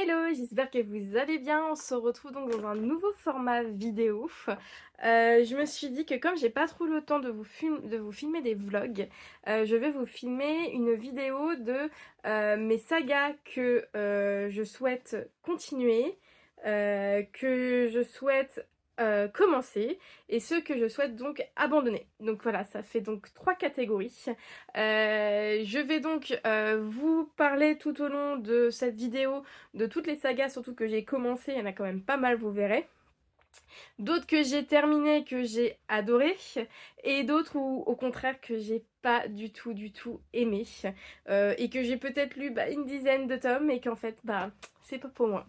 Hello, j'espère que vous allez bien. On se retrouve donc dans un nouveau format vidéo. Je me suis dit que comme j'ai pas trop le temps de vous filmer des vlogs, je vais vous filmer une vidéo de mes sagas que je souhaite continuer, que je souhaite commencer et ceux que je souhaite donc abandonner. Donc voilà, ça fait donc 3 catégories. Je vais donc vous parler tout au long de cette vidéo de toutes les sagas, surtout que j'ai commencé, il y en a quand même pas mal, vous verrez. D'autres que j'ai terminé, que j'ai adoré, et d'autres où au contraire que j'ai pas du tout aimé, et que j'ai peut-être lu une dizaine de tomes et qu'en fait c'est pas pour moi.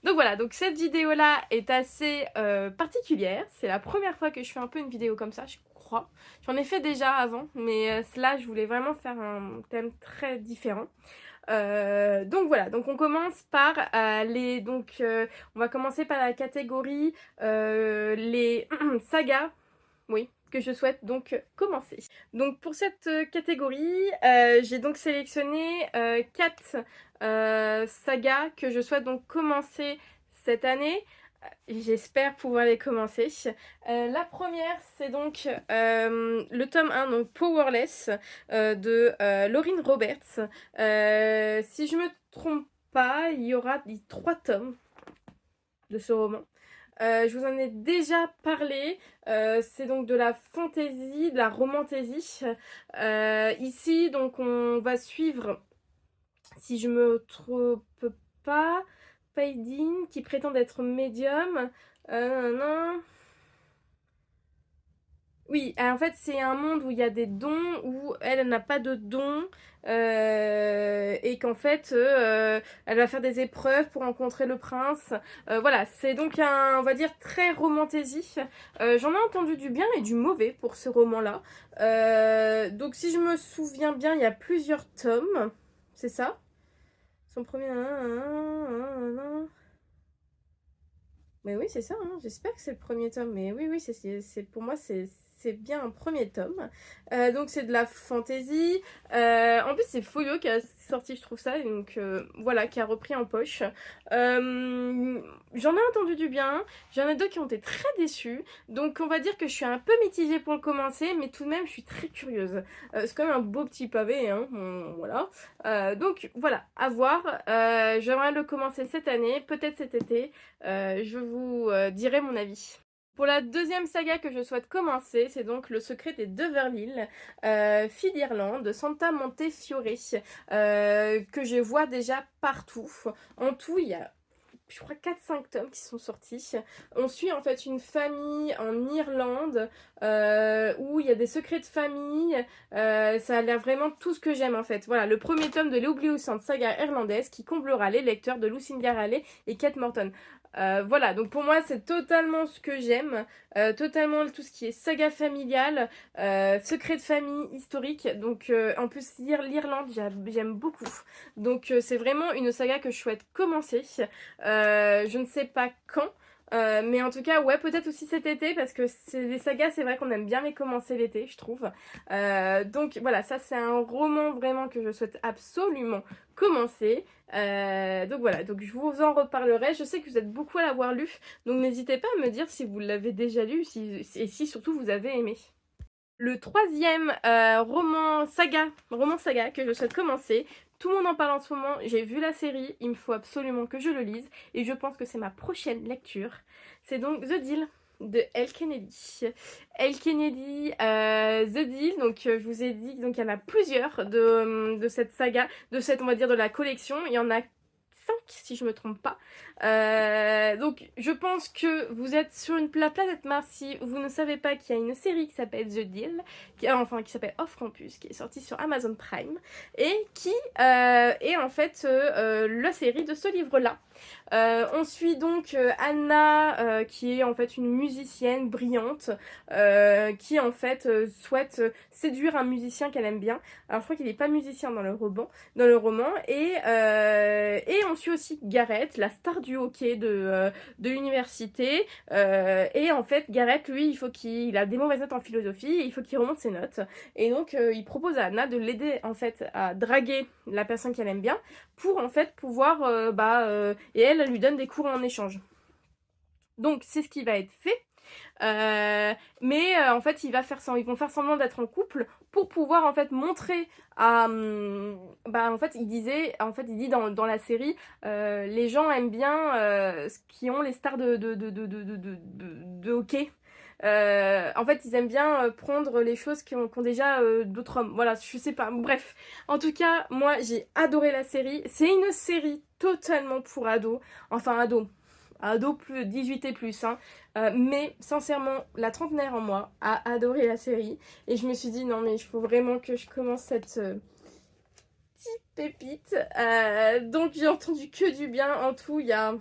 Donc voilà, donc cette vidéo là est assez particulière, c'est la première fois que je fais un peu une vidéo comme ça, je crois. J'en ai fait déjà avant, mais là je voulais vraiment faire un thème très différent. Donc voilà, donc on commence par on va commencer par la catégorie les sagas, oui, que je souhaite donc commencer. Donc pour cette catégorie, j'ai donc sélectionné 4 sagas que je souhaite donc commencer cette année. J'espère pouvoir les commencer. La première, c'est donc le tome 1, donc Powerless, de Laureen Roberts. Si je me trompe pas, il y aura 3 tomes de ce roman. Je vous en ai déjà parlé, c'est donc de la fantasy, de la romantaisie. Ici, donc on va suivre, si je me trompe pas, Paidin qui prétend être médium. Non. Oui, en fait, c'est un monde où il y a des dons, où elle n'a pas de dons, et qu'en fait, elle va faire des épreuves pour rencontrer le prince. Voilà, c'est donc on va dire, très romantaisie. J'en ai entendu du bien et du mauvais pour ce roman-là. Donc, si je me souviens bien, il y a plusieurs tomes, c'est ça? Son premier... Mais oui, c'est ça, hein. J'espère que c'est le premier tome. Mais oui, pour moi, c'est bien un premier tome. Donc, c'est de la fantasy. En plus, c'est Folio qui a sorti, je trouve ça. Donc, voilà, qui a repris en poche. J'en ai entendu du bien. J'en ai d'autres qui ont été très déçus. Donc, on va dire que je suis un peu mitigée pour le commencer. Mais tout de même, je suis très curieuse. C'est quand même un beau petit pavé, hein. Voilà. Donc, voilà, à voir. J'aimerais le commencer cette année, peut-être cet été. Je vous dirai mon avis. Pour la deuxième saga que je souhaite commencer, c'est donc Le secret des Deverlil, fille d'Irlande, de Santa Montefiore, que je vois déjà partout. En tout, il y a, je crois, 4-5 tomes qui sont sortis. On suit en fait une famille en Irlande où il y a des secrets de famille. Ça a l'air vraiment tout ce que j'aime en fait. Voilà, le premier tome de l'éoublioussante saga irlandaise qui comblera les lecteurs de Lucinda Raleigh et Kate Morton. Voilà, donc pour moi c'est totalement ce que j'aime, totalement tout ce qui est saga familiale, secret de famille, historique, donc en plus l'Irlande j'aime beaucoup, donc c'est vraiment une saga que je souhaite commencer, je ne sais pas quand, mais en tout cas ouais, peut-être aussi cet été, parce que c'est des sagas, c'est vrai qu'on aime bien les commencer l'été, je trouve. Donc voilà, ça c'est un roman vraiment que je souhaite absolument commencer. Donc voilà, donc je vous en reparlerai. Je sais que vous êtes beaucoup à l'avoir lu, donc n'hésitez pas à me dire si vous l'avez déjà lu et si surtout vous avez aimé. Le troisième roman saga que je souhaite commencer, tout le monde en parle en ce moment, j'ai vu la série, il me faut absolument que je le lise et je pense que c'est ma prochaine lecture. C'est donc The Deal de Elle Kennedy. Elle Kennedy, The Deal, donc je vous ai dit, donc il y en a plusieurs de cette saga, de cette, on va dire, de la collection. Il y en a 5 si je me trompe pas. Donc je pense que vous êtes sur la planète Mars si vous ne savez pas qu'il y a une série qui s'appelle The Deal, qui s'appelle Off Campus, qui est sortie sur Amazon Prime et qui est en fait la série de ce livre-là. On suit donc Anna, qui est en fait une musicienne brillante, qui en fait souhaite séduire un musicien qu'elle aime bien. Alors je crois qu'il n'est pas musicien dans le roman, et on suit aussi aussi Gareth, la star du hockey de l'université. Et en fait, Gareth, lui, il a des mauvaises notes en philosophie, il faut qu'il remonte ses notes. Et donc, il propose à Anna de l'aider en fait à draguer la personne qu'elle aime bien pour en fait pouvoir, et elle lui donne des cours en échange. Donc, c'est ce qui va être fait. En fait, ils vont faire semblant d'être en couple pour pouvoir en fait montrer à en fait il dit dans la série les gens aiment bien ce qui ont les stars de hockey. En fait, ils aiment bien prendre les choses qui ont déjà d'autres hommes. Voilà, je sais pas. Bref, en tout cas, moi j'ai adoré la série. C'est une série totalement pour ados. Enfin, ados plus 18 et plus, hein. Mais sincèrement, la trentenaire en moi a adoré la série. Et je me suis dit, non mais il faut vraiment que je commence cette petite pépite. Donc j'ai entendu que du bien. En tout, il y a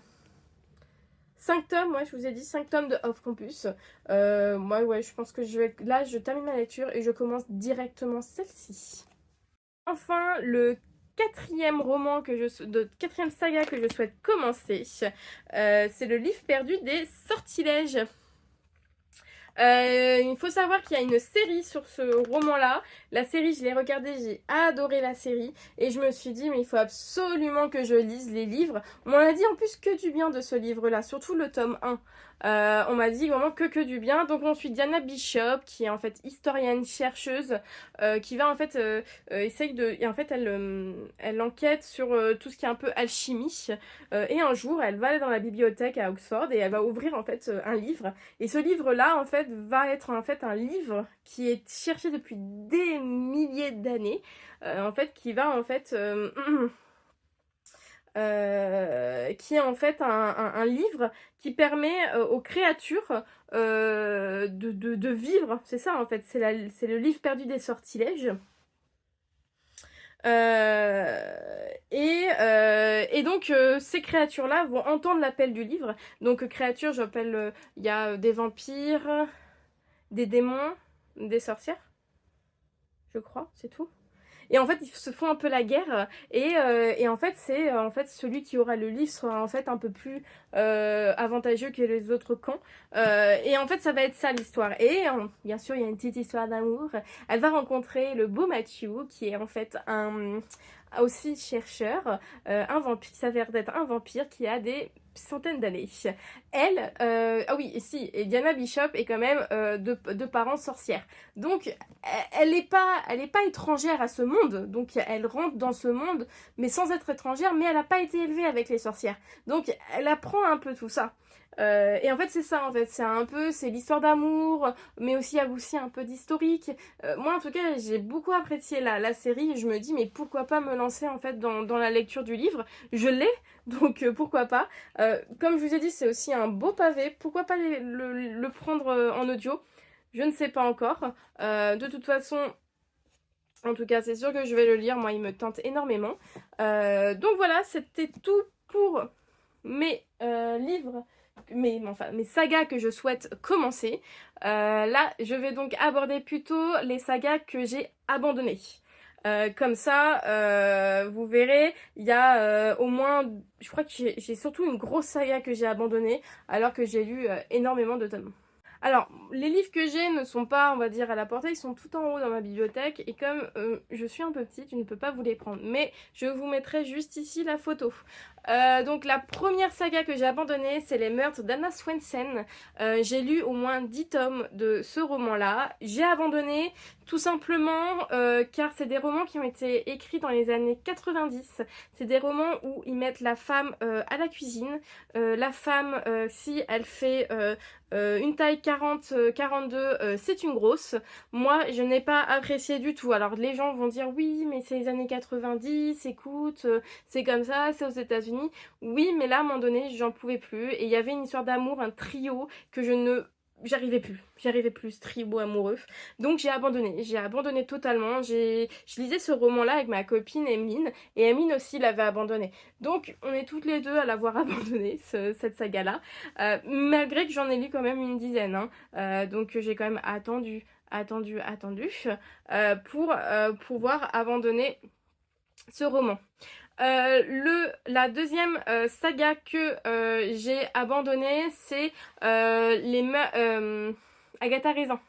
5 tomes, je vous ai dit 5 tomes de Off Campus. Moi, ouais, je pense que là, je termine ma lecture et je commence directement celle-ci. Enfin, le quatrième saga que je souhaite commencer, c'est le livre perdu des sortilèges. Il faut savoir qu'il y a une série sur ce roman-là. La série, je l'ai regardée, j'ai adoré la série. Et je me suis dit, mais il faut absolument que je lise les livres. On m'en a dit en plus que du bien de ce livre-là, surtout le tome 1. On m'a dit vraiment que du bien. Donc on suit Diana Bishop, qui est en fait historienne, chercheuse, qui va en fait essaye de... Et en fait, elle enquête sur tout ce qui est un peu alchimie. Et un jour, elle va aller dans la bibliothèque à Oxford et elle va ouvrir en fait un livre. Et ce livre-là, en fait, va être en fait un livre qui est cherché depuis des milliers d'années. En fait, qui va en fait... qui est en fait un livre qui permet aux créatures de vivre. C'est ça en fait, c'est le livre perdu des sortilèges. Et donc ces créatures-là vont entendre l'appel du livre. Donc créatures, j'appelle, il y a des vampires, des démons, des sorcières, je crois, c'est tout. Et en fait, ils se font un peu la guerre. Et en fait, c'est en fait celui qui aura le livre sera en fait un peu plus avantageux que les autres camps. Et en fait, ça va être ça l'histoire. Et bien sûr, il y a une petite histoire d'amour. Elle va rencontrer le beau Matthew, qui est en fait un aussi chercheur, un vampire, qui s'avère d'être un vampire qui a des centaines d'années. Elle, ah oui, et si, et Diana Bishop est quand même de parents sorcières. Donc, elle n'est pas étrangère à ce monde. Donc, elle rentre dans ce monde, mais sans être étrangère, mais elle n'a pas été élevée avec les sorcières. Donc, elle apprend un peu tout ça. Et en fait, c'est ça, en fait. C'est l'histoire d'amour, mais aussi, il y a aussi un peu d'historique. Moi, en tout cas, j'ai beaucoup apprécié la série. Je me dis, mais pourquoi pas me lancer, en fait, dans la lecture du livre. Je l'ai, donc pourquoi pas. Comme je vous ai dit, c'est aussi un beau pavé. Pourquoi pas le prendre en audio? Je ne sais pas encore. De toute façon, en tout cas, c'est sûr que je vais le lire. Moi, il me tente énormément. Donc voilà, c'était tout pour mes livres, mes sagas que je souhaite commencer. Là, je vais donc aborder plutôt les sagas que j'ai abandonnées. Comme ça, vous verrez, il y a au moins, je crois que j'ai surtout une grosse saga que j'ai abandonnée, alors que j'ai lu énormément de tomes. Alors, les livres que j'ai ne sont pas, on va dire, à la portée, ils sont tout en haut dans ma bibliothèque, et comme je suis un peu petite, je ne peux pas vous les prendre, mais je vous mettrai juste ici la photo. Donc la première saga que j'ai abandonnée, c'est Les Meurtres d'Anna Swensen. J'ai lu au moins 10 tomes de ce roman-là. J'ai abandonné tout simplement car c'est des romans qui ont été écrits dans les années 90. C'est des romans où ils mettent la femme à la cuisine. La femme, si elle fait une taille 40-42, c'est une grosse. Moi, je n'ai pas apprécié du tout. Alors les gens vont dire oui, mais c'est les années 90, écoute, c'est comme ça, c'est aux États-Unis. Oui, mais là, à un moment donné, j'en pouvais plus. Et il y avait une histoire d'amour, un trio que j'arrivais plus, ce trio amoureux. Donc j'ai abandonné totalement. Je lisais ce roman-là avec ma copine Emeline, et Emeline aussi l'avait abandonné. Donc on est toutes les deux à l'avoir abandonné, cette saga-là, malgré que j'en ai lu quand même une dizaine, hein. Donc j'ai quand même attendu pour pouvoir abandonner ce roman. La deuxième saga que j'ai abandonnée, c'est Agatha Raisin.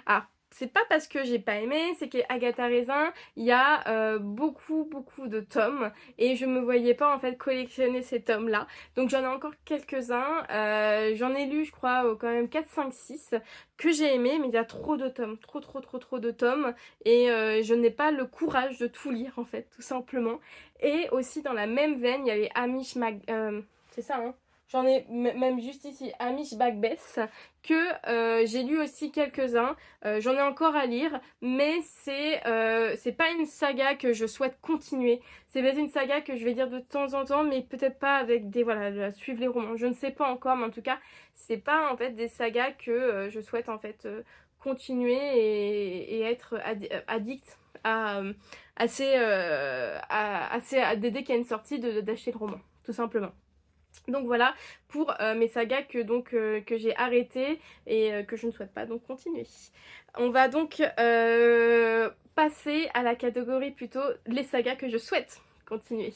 Alors, c'est pas parce que j'ai pas aimé, c'est qu'Agatha Raisin, il y a beaucoup de tomes et je me voyais pas en fait collectionner ces tomes-là. Donc j'en ai encore quelques-uns. J'en ai lu, je crois, quand même 4, 5, 6 que j'ai aimé, mais il y a trop de tomes, trop de tomes et je n'ai pas le courage de tout lire en fait, tout simplement. Et aussi dans la même veine, il y avait c'est ça, hein? J'en ai même juste ici, Amish Macbeth, que j'ai lu aussi quelques-uns. J'en ai encore à lire, mais c'est pas une saga que je souhaite continuer. C'est peut-être une saga que je vais lire de temps en temps, mais peut-être pas avec suivre les romans. Je ne sais pas encore, mais en tout cas, c'est pas en fait des sagas que je souhaite en fait continuer et être addict dès qu'il y a une sortie d'acheter le roman, tout simplement. Donc voilà pour mes sagas que j'ai arrêtées et que je ne souhaite pas donc continuer. On va donc passer à la catégorie plutôt les sagas que je souhaite continuer.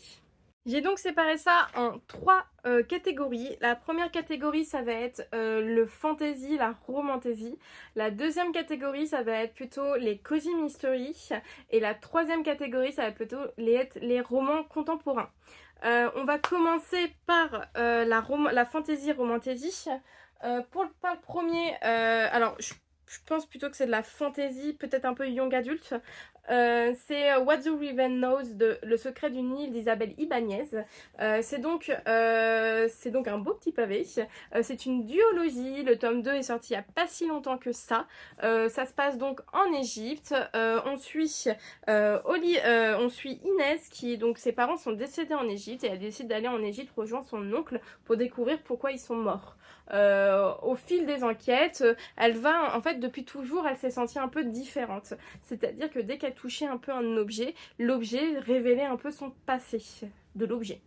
J'ai donc séparé ça en 3 catégories. La première catégorie, ça va être le fantasy, la romantasy. La deuxième catégorie, ça va être plutôt les cozy mystery. Et la troisième catégorie, ça va plutôt être les romans contemporains. On va commencer par la fantasy romantasy. Pour le premier, alors je pense plutôt que c'est de la fantasy, peut-être un peu young adulte. C'est What the Raven Knows, Le secret du Nil d'Isabelle Ibanez. C'est donc un beau petit pavé. C'est une duologie. Le tome 2 est sorti il n'y a pas si longtemps que ça. Ça se passe donc en Égypte. On suit Inès qui, donc, ses parents sont décédés en Égypte et elle décide d'aller en Égypte rejoindre son oncle pour découvrir pourquoi ils sont morts. Au fil des enquêtes, elle va, en fait, depuis toujours, elle s'est sentie un peu différente. C'est-à-dire que dès qu'elle touchait un peu un objet, l'objet révélait un peu son passé de l'objet.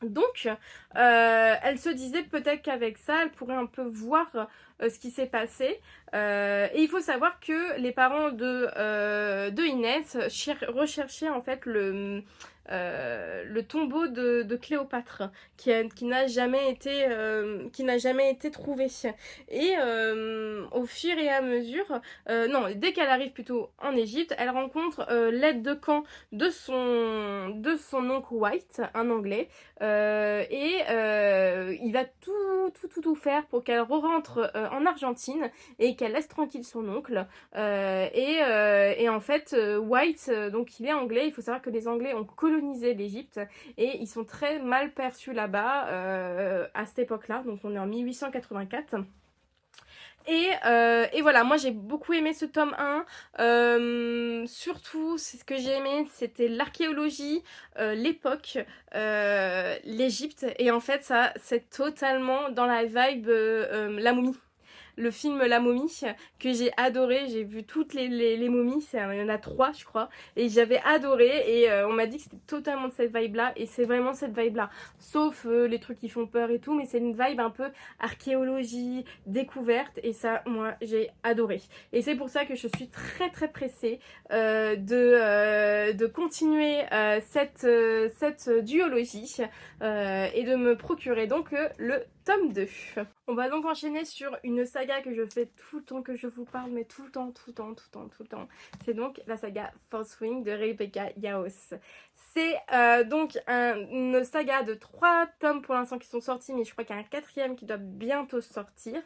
Donc, elle se disait peut-être qu'avec ça, elle pourrait un peu voir ce qui s'est passé. Et il faut savoir que les parents de Inès recherchaient en fait le tombeau de Cléopâtre qui n'a jamais été trouvé. Et au fur et à mesure, non, dès qu'elle arrive plutôt en Égypte, elle rencontre l'aide de camp de son oncle White, un Anglais, il va tout faire pour qu'elle rentre en Argentine et qu'elle laisse tranquille son oncle. Et en fait, White, donc il est anglais. Il faut savoir que les Anglais ont colonisé l'Égypte et ils sont très mal perçus là-bas à cette époque-là. Donc on est en 1884. Et voilà, moi j'ai beaucoup aimé ce tome 1. Surtout, ce que j'ai aimé, c'était l'archéologie, l'époque, l'Égypte. Et en fait, ça, c'est totalement dans la vibe La Momie. Le film La Momie que j'ai adoré. J'ai vu toutes les momies, il y en a 3 je crois, et j'avais adoré et on m'a dit que c'était totalement de cette vibe là et c'est vraiment cette vibe là, sauf les trucs qui font peur et tout, mais c'est une vibe un peu archéologie, découverte, et ça moi j'ai adoré. Et c'est pour ça que je suis très pressée de continuer cette duologie et de me procurer donc le tome 2. On va donc enchaîner sur une saga que je fais tout le temps que je vous parle, mais tout le temps. C'est donc la saga Fourth Wing de Rebecca Yarros. C'est donc une saga de 3 tomes pour l'instant qui sont sortis, mais je crois qu'il y a un 4e qui doit bientôt sortir.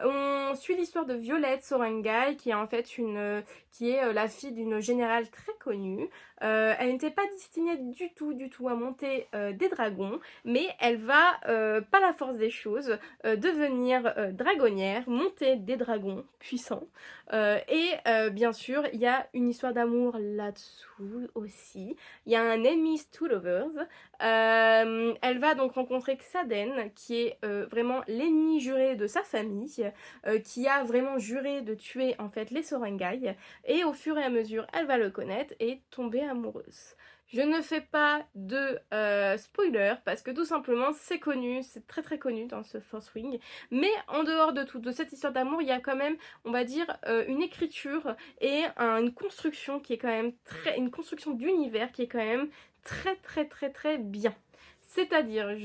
On suit l'histoire de Violette Sorengai, qui est en fait la fille d'une générale très connue. Elle n'était pas destinée du tout à monter des dragons, mais elle va, par la force des choses, devenir dragonnière, monter des dragons puissants. Bien sûr, il y a une histoire d'amour là-dessous aussi. Il y a un enemies to lovers. Elle va donc rencontrer Xaden, qui est vraiment l'ennemi juré de sa famille, qui a vraiment juré de tuer en fait les Sorengai. Et au fur et à mesure, elle va le connaître et tomber amoureuse. Je ne fais pas de spoiler parce que tout simplement c'est connu, c'est très connu dans ce Fourth Wing. Mais en dehors de cette histoire d'amour, il y a quand même, on va dire, une écriture et une construction qui est quand même une construction d'univers qui est quand même très très très très bien. C'est-à-dire,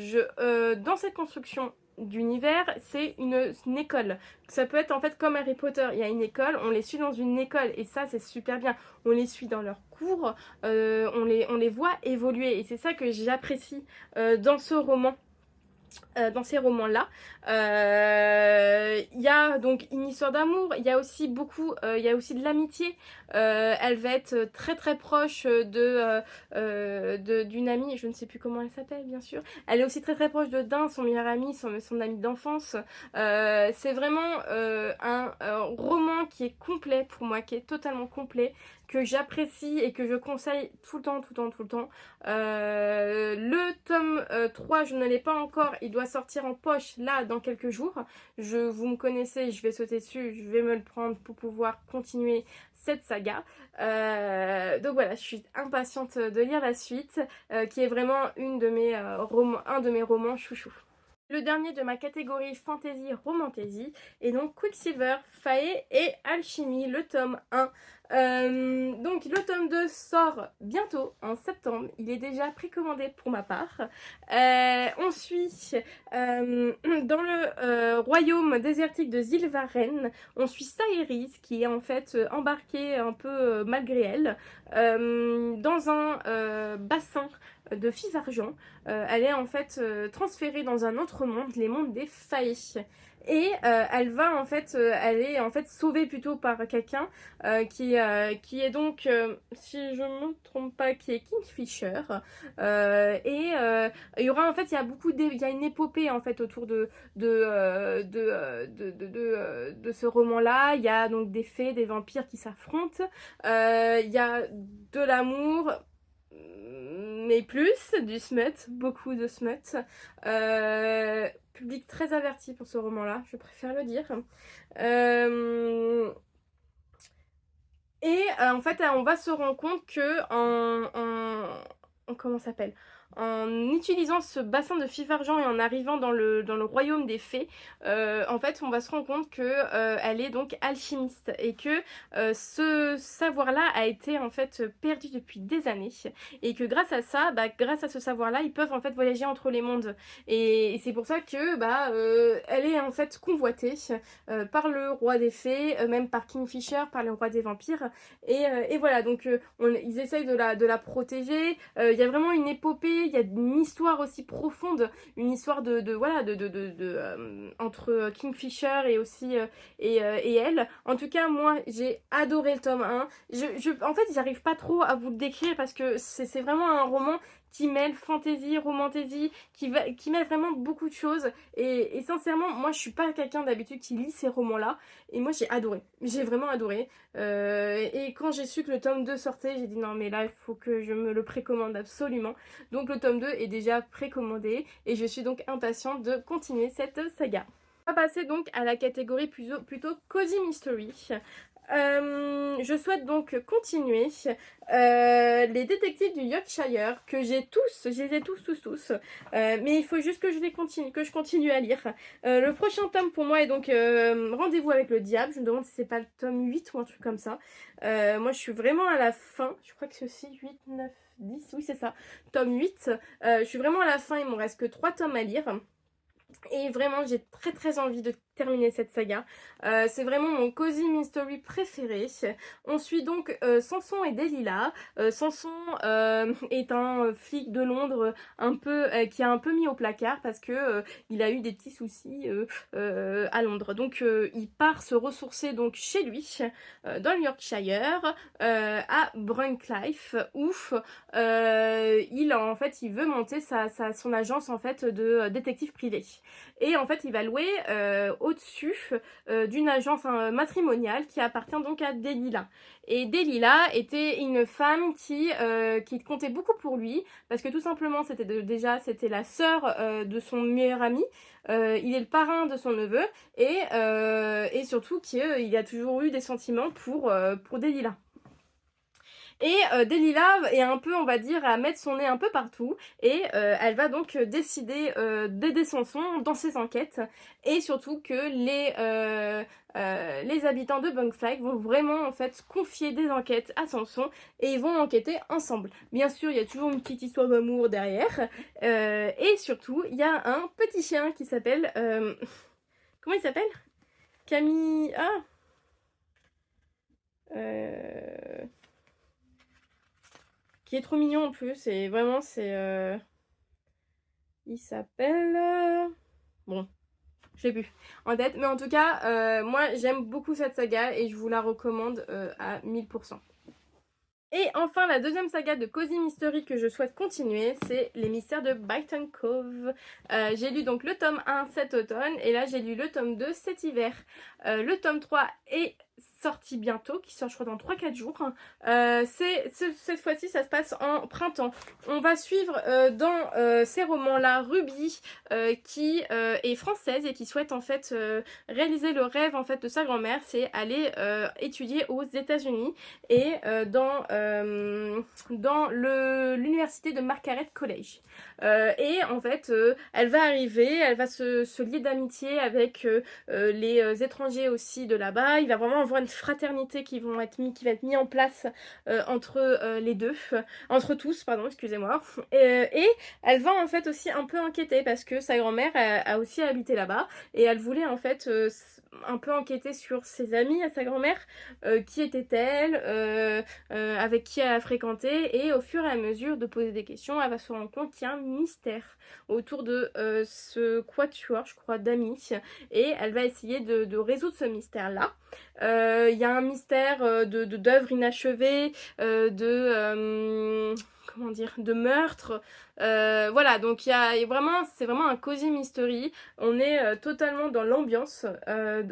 dans cette construction d'univers, c'est une école. Ça peut être en fait comme Harry Potter, il y a une école, on les suit dans une école et ça c'est super bien. On les suit dans leurs cours, on les voit évoluer et c'est ça que j'apprécie dans ce roman. Dans ces romans-là. Il y a donc une histoire d'amour, il y a aussi il y a aussi de l'amitié. Elle va être très très proche d'une amie, je ne sais plus comment elle s'appelle bien sûr. Elle est aussi très très proche de Dain, son meilleur ami, son ami d'enfance. C'est vraiment un roman qui est complet pour moi, qui est totalement complet, que j'apprécie et que je conseille tout le temps, tout le temps, tout le temps. Le tome 3, je ne l'ai pas encore, il doit sortir en poche là dans quelques jours. Vous me connaissez, je vais sauter dessus, je vais me le prendre pour pouvoir continuer cette saga. Donc voilà, je suis impatiente de lire la suite, qui est vraiment un de mes romans chouchou. Le dernier de ma catégorie fantasy romantasy est donc Quicksilver, Fae et Alchimie, le tome 1. Donc le tome 2 sort bientôt en septembre, il est déjà précommandé pour ma part. On suit dans le royaume désertique de Zilvaren, on suit Saeris qui est en fait embarquée un peu malgré elle dans un bassin de Fivargent. Elle est en fait transférée dans un autre monde, les mondes des Fae. Et elle est en fait sauvée plutôt par quelqu'un qui est donc, si je ne me trompe pas, qui est Kingfisher. Il y aura en fait, il y a une épopée en fait autour de ce roman-là. Il y a donc des fées, des vampires qui s'affrontent. Il y a de l'amour, mais plus du smut, beaucoup de smut. Public très averti pour ce roman-là, je préfère le dire. En fait, on va se rendre compte que comment ça s'appelle, en utilisant ce bassin de Fivargent et en arrivant dans le royaume des fées, en fait on va se rendre compte que elle est donc alchimiste et que ce savoir-là a été en fait perdu depuis des années et que grâce à ça, grâce à ce savoir-là, ils peuvent en fait voyager entre les mondes et c'est pour ça que elle est en fait convoitée par le roi des fées, même par Kingfisher, par le roi des vampires et voilà, donc ils essayent de la protéger. Il y a vraiment une épopée, il y a une histoire aussi profonde, une histoire entre Kingfisher et aussi et elle. En tout cas, moi, j'ai adoré le tome 1. En fait, j'arrive pas trop à vous le décrire parce que c'est vraiment un roman qui mêle fantasy, romantasy, qui mêle vraiment beaucoup de choses. Et sincèrement, moi, je suis pas quelqu'un d'habitude qui lit ces romans-là. Et moi, j'ai adoré. J'ai vraiment adoré. Et quand j'ai su que le tome 2 sortait, j'ai dit non, mais là, il faut que je me le précommande absolument. Donc, le tome 2 est déjà précommandé. Et je suis donc impatiente de continuer cette saga. On va passer donc à la catégorie plutôt Cozy Mystery. Je souhaite donc continuer les détectives du Yorkshire que je les ai tous, mais il faut juste que je continue à lire. Le prochain tome pour moi est donc Rendez-vous avec le diable. Je me demande si c'est pas le tome 8 ou un truc comme ça. Moi je suis vraiment à la fin, je crois que c'est aussi 8, 9, 10, oui c'est ça, tome 8. Je suis vraiment à la fin, il me reste que 3 tomes à lire. Et vraiment, j'ai très très envie de terminer cette saga. C'est vraiment mon Cozy Mystery préféré. On suit donc Samson et Delilah. Samson est un flic de Londres qui a un peu mis au placard parce que il a eu des petits soucis à Londres. Donc il part se ressourcer donc chez lui dans le Yorkshire à Bruncliffe où il veut monter son agence en fait de détective privé. Et en fait, il va louer au-dessus d'une agence matrimoniale qui appartient donc à Delilah. Et Delilah était une femme qui comptait beaucoup pour lui, parce que tout simplement, c'était la sœur de son meilleur ami. Il est le parrain de son neveu, et surtout qu'il a toujours eu des sentiments pour Delilah. Et Delilah est un peu, on va dire, à mettre son nez un peu partout. Et elle va donc décider d'aider Samson dans ses enquêtes. Et surtout que les habitants de Bungfly vont vraiment en fait confier des enquêtes à Samson. Et ils vont enquêter ensemble. Bien sûr, il y a toujours une petite histoire d'amour derrière. Et surtout, il y a un petit chien qui s'appelle... comment il s'appelle? Camille... Ah qui est trop mignon en plus, et vraiment c'est... Il s'appelle... Bon, je l'ai plus en tête, mais en tout cas, moi j'aime beaucoup cette saga et je vous la recommande à 1000%. Et enfin, la deuxième saga de Cozy Mystery que je souhaite continuer, c'est Les Mystères de Brighton Cove. J'ai lu donc le tome 1 cet automne, et là j'ai lu le tome 2 cet hiver. Le tome 3 est sorti bientôt, qui sort je crois dans 3-4 jours. Cette fois-ci ça se passe en printemps. On va suivre dans ces romans-là Ruby, qui est française et qui souhaite en fait réaliser le rêve en fait de sa grand-mère, c'est aller étudier aux États-Unis et dans l'université de Margaret College. Et en fait, elle va arriver, elle va se lier d'amitié avec les étrangers aussi de là-bas. Il va vraiment avoir une fraternité qui va être mise en place entre les deux, entre tous, pardon, excusez-moi. Et elle va en fait aussi un peu enquêter parce que sa grand-mère a aussi habité là-bas et elle voulait en fait un peu enquêter sur ses amis à sa grand-mère, qui était-elle, avec qui elle a fréquenté, et au fur et à mesure de poser des questions, elle va se rendre compte qu'il y a un mystère autour de ce quatuor, je crois, d'amis, et elle va essayer de résoudre ce mystère-là. Il y a un mystère d'œuvres inachevées, comment dire, de meurtre. Voilà, donc c'est vraiment un cozy mystery. On est totalement dans l'ambiance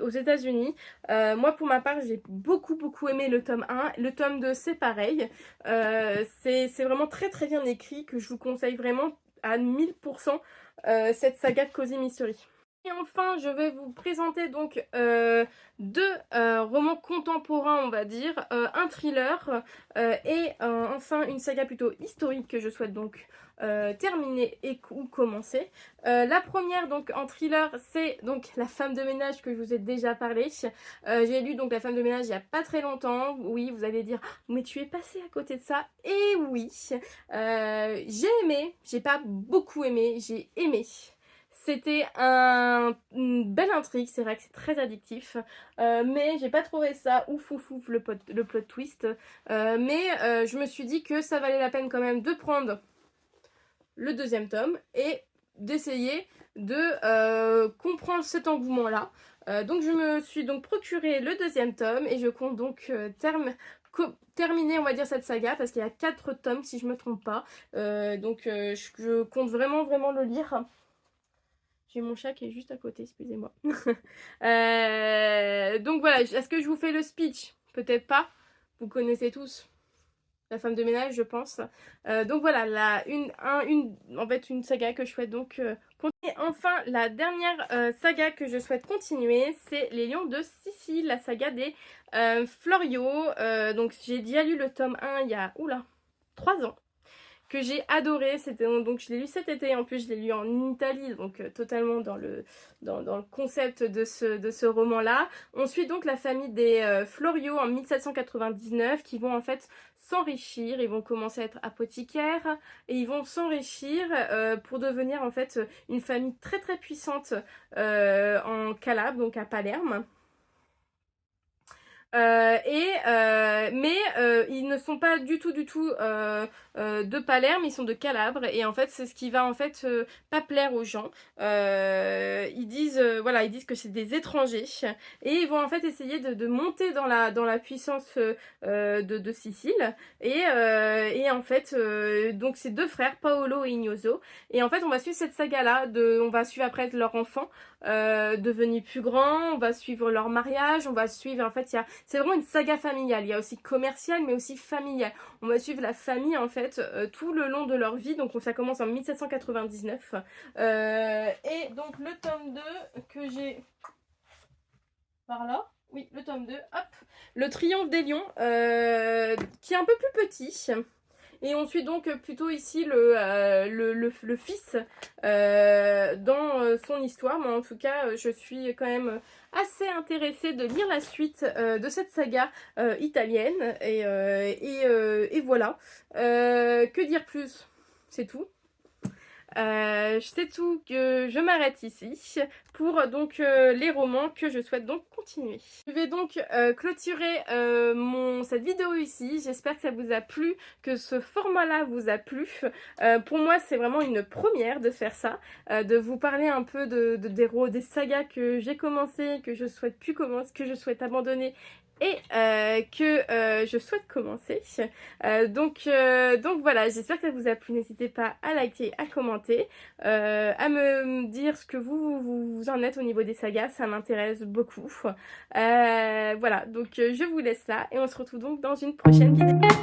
aux États-Unis. Moi, pour ma part, j'ai beaucoup aimé le tome 1. Le tome 2, c'est pareil. C'est vraiment très très bien écrit, que je vous conseille vraiment à 1000% cette saga de cozy mystery. Et enfin, je vais vous présenter donc deux romans contemporains, on va dire, un thriller et enfin une saga plutôt historique que je souhaite donc terminer ou commencer. La première donc en thriller, c'est donc La femme de ménage que je vous ai déjà parlé. J'ai lu donc La femme de ménage il n'y a pas très longtemps. Oui, vous allez dire, mais tu es passé à côté de ça. Et oui, j'ai aimé, j'ai pas beaucoup aimé, j'ai aimé. C'était une belle intrigue, c'est vrai que c'est très addictif, mais j'ai pas trouvé ça ouf le plot twist. Mais je me suis dit que ça valait la peine quand même de prendre le deuxième tome et d'essayer de comprendre cet engouement-là. Donc je me suis donc procuré le deuxième tome et je compte donc terminer, on va dire, cette saga parce qu'il y a 4 tomes si je me trompe pas. Donc je compte vraiment le lire. J'ai mon chat qui est juste à côté, excusez-moi. Donc voilà, est-ce que je vous fais le speech? Peut-être pas. Vous connaissez tous La femme de ménage, je pense. Donc voilà, en fait, une saga que je souhaite donc continuer. Et enfin, la dernière saga que je souhaite continuer, c'est Les Lions de Sicile, la saga des Florio. Donc j'ai déjà lu le tome 1 il y a 3 ans, que j'ai adoré. Donc je l'ai lu cet été, en plus je l'ai lu en Italie, donc totalement dans le concept de ce roman-là. On suit donc la famille des Florio en 1799 qui vont en fait s'enrichir. Ils vont commencer à être apothicaires et ils vont s'enrichir pour devenir en fait une famille très très puissante en Calabre, donc à Palerme. Mais ils ne sont pas du tout de Palerme, ils sont de Calabre, et en fait c'est ce qui va en fait pas plaire aux gens. Ils disent que c'est des étrangers et ils vont en fait essayer de monter dans la puissance de Sicile, et en fait donc c'est 2 frères, Paolo et Ignoso, et en fait on va suivre cette saga là, on va suivre après leur enfant devenus plus grands, on va suivre leur mariage, on va suivre, en fait, c'est vraiment une saga familiale. Il y a aussi commercial, mais aussi familial. On va suivre la famille, en fait, tout le long de leur vie. Donc, ça commence en 1799. Et donc, le tome 2 que j'ai par là. Oui, le tome 2, hop. Le Triomphe des Lions, qui est un peu plus petit. Et on suit donc plutôt ici le fils dans son histoire. Mais en tout cas, je suis quand même assez intéressée de lire la suite de cette saga italienne. Et voilà. Que dire plus? C'est tout. C'est tout, que je m'arrête ici pour donc les romans que je souhaite donc continuer. Je vais donc clôturer cette vidéo ici. J'espère que ça vous a plu, que ce format-là vous a plu. Pour moi, c'est vraiment une première de faire ça, de vous parler un peu des sagas que j'ai commencé, que je souhaite plus commencer, que je souhaite abandonner et que je souhaite commencer. Donc voilà, j'espère que ça vous a plu. N'hésitez pas à liker, à commenter, à me dire ce que vous en êtes au niveau des sagas, ça m'intéresse beaucoup. Voilà, donc je vous laisse là et on se retrouve donc dans une prochaine vidéo.